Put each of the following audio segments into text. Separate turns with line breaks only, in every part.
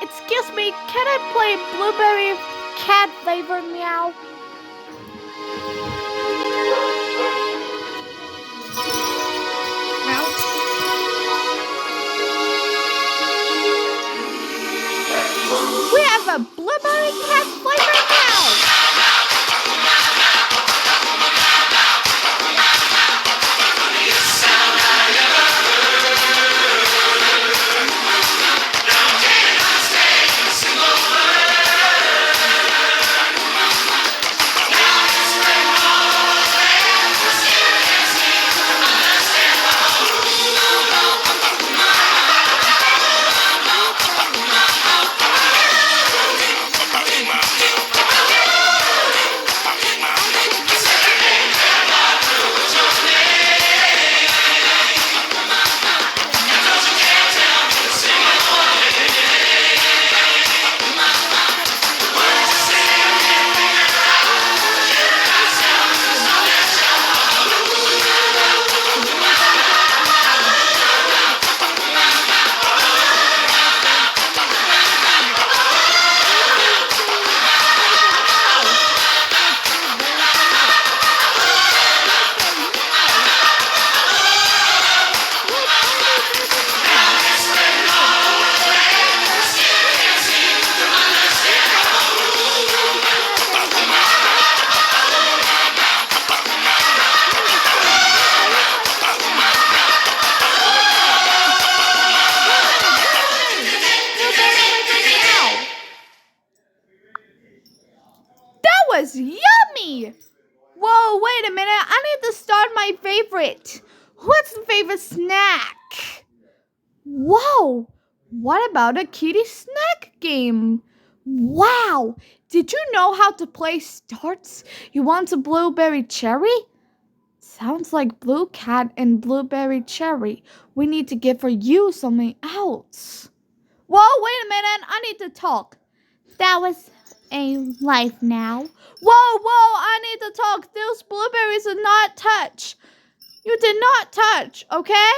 Excuse me, can I play blueberry cat flavored meow? Meow. We have a blueberry cat flavored meow. That was yummy! Whoa, wait a minute. I need to start my favorite. What's the favorite snack? Whoa, what about a kitty snack game? Wow, did you know how to play starts? You want a blueberry cherry? Sounds like blue cat and blueberry cherry. We need to get for you something else. Whoa, wait a minute. I need to talk. That was a life now. Whoa, I need to talk. Those blueberries did not touch. You did not touch, okay?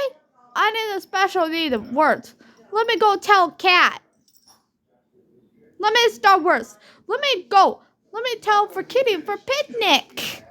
I need a special need of words. Let me go tell Cat. Let me start words. Let me go. Let me tell for Kitty for picnic.